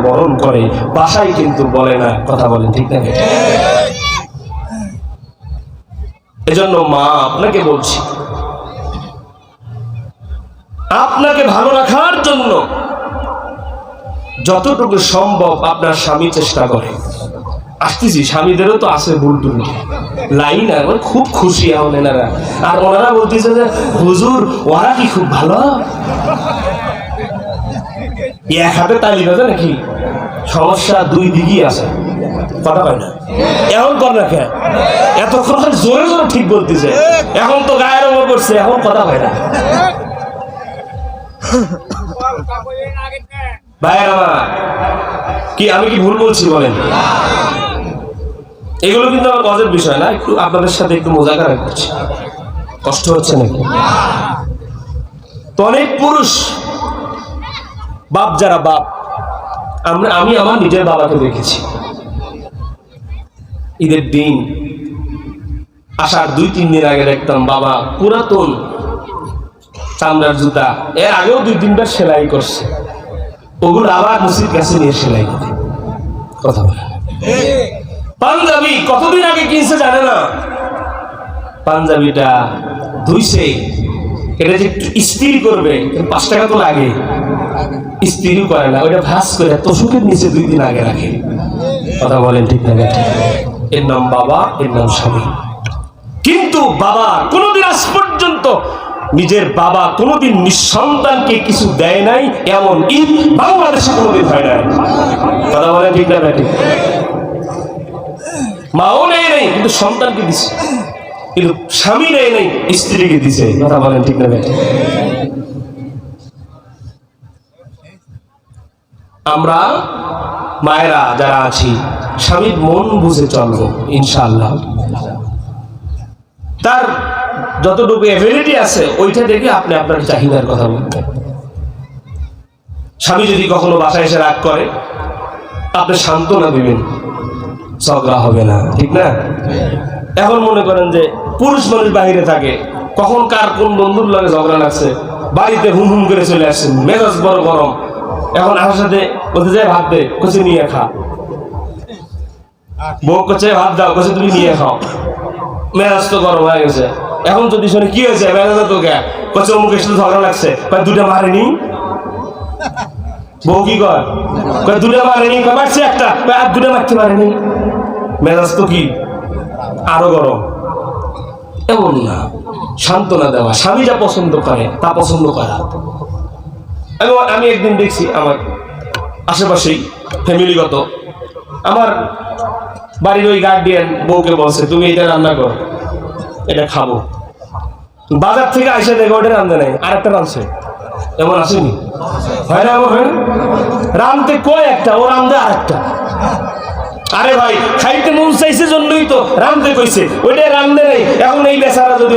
বরণ করে, বাসায় কিন্তু বলে না। কথা বলেন ঠিক না? এজন্য মা আপনাকে বলছি, আপনাকে ভালো রাখার জন্য যতটুকু সম্ভব আপনার স্বামী চেষ্টা করে। আসতেছি, স্বামীদেরও তো আছে ভুল টুল লাইন, আর খুব খুশি এখন এনারা, আর ওনারা বলতেছে যে হুজুর ওরা কি খুব ভালো, এক হাতে তালি বাজে নাকি? সমস্যা দুই দিকই আছে, কথা হয় না। এখন কর না কেন, এতক্ষণ জোরে জোরে ঠিক বলতেছে, এখন তো গায়ের ওপর করছে, এখন কথা হয় না। ভাইয়ের আমার কি, আমি কি ভুল বলছি বলেন? এগুলো কিন্তু আমার মজার বিষয় না, একটু আপনাদের সাথে একটু মোজাকারা করছি। কষ্ট হচ্ছে নাকি? তো অনেক পুরুষ বাপ, যারা বাপ, আমি আমার নিজের বাবাকে দেখেছি, ঈদের দিন আসার 2-3 দিন আগে দেখতাম বাবা পুরাতন চামড়ার জুতা, এর আগেও 2-3 বার সেলাই করছে, ওগুলো আবার মসজিদ কাছে নিয়ে সেলাই করে। কথা বলে পাঞ্জাবি কতদিন আগে কিনছে জানে না, পাঞ্জাবিটা ধুইছে, এটা যে ইস্ত্রি করবে 5 টাকা তো লাগে, ইস্ত্রিও করে না, ওইটা ভাঁজ করে তোষকের নিচে 2 দিন আগে রাখে। কথা বলেন ঠিক না? এর নাম বাবা, এর নাম স্বামী। কিন্তু বাবা কোনোদিন আজ পর্যন্ত, নিজের বাবা কোনোদিন নিঃসন্তানকে কিছু দেয় নাই, এমন ঈদ বাংলাদেশে কোনোদিন হয় নাই। কথা বলেন ঠিক না? ঠিক। মাও নেই নাই কিন্তু সন্তানকে দিছে, কিন্তু স্বামী নেই নাই স্ত্রীকে দিছে। কথা বলেন ঠিক না? আমরা মায়েরা যারা আছি, স্বামীর মন বুঝে চলবো ইনশাআল্লাহ। তার যতটুকু এবিলিটি আছে ওইটা দেখে আপনি আপনার চাহিদার কথা বলবেন। স্বামী যদি কখনো বাসায় এসে রাগ করে, আপনি সান্ত্বনা দিবেন, ঝগড়া হবে না, ঠিক না? এখন মনে করেন যে পুরুষ মানুষ বাহিরে থাকে, কখন কার কোন বন্ধুর লাগে ঝগড়া লাগছে, বাড়িতে হুম হুম করে চলে আসছেন, মেজাজ বড় গরম, এখন আমার সাথে বলতে যায় ভাত দে, কচি নিয়ে খা, বউ কচে ভাত দাও, কচি তুমি নিয়ে খাও, মেজাজ তো গরম হয়ে গেছে। এখন যদি শুনে কি হয়েছে, মেজাজ তো কে কচে অমুকের সাথে ঝগড়া লাগছে, 2টা মারেনি, বউ কি কয় 2টা মারেনি, মারছে একটা, আর 2টা মারতে পারেনি, মেজাজ তো কি আরো গরম। এমন না, সান্ত্বনা দেওয়া, স্বামী যা পছন্দ করে তা পছন্দ করা। আমি একদিন দেখছি আমার আশেপাশেই ফ্যামিলিগত, আমার বাড়ির ওই গার্ডিয়ান বউকে বলছে তুমি এটা রান্না করো, এটা খাবো, বাজার থেকে আইসা দেখো ওটা রান্ধে নাই, আরেকটা রাঁধছে। এমন আসেনি? হয় না? এমন হয় না? রাঁধতে কয় একটা, ও রাঁধে আরেকটা। আরে ভাই খাইতে মন চাইছে জন্যই তো রাঁধতে কইছে, ওইটাই রাঁধে নাই। এখন এই বেচারা যদি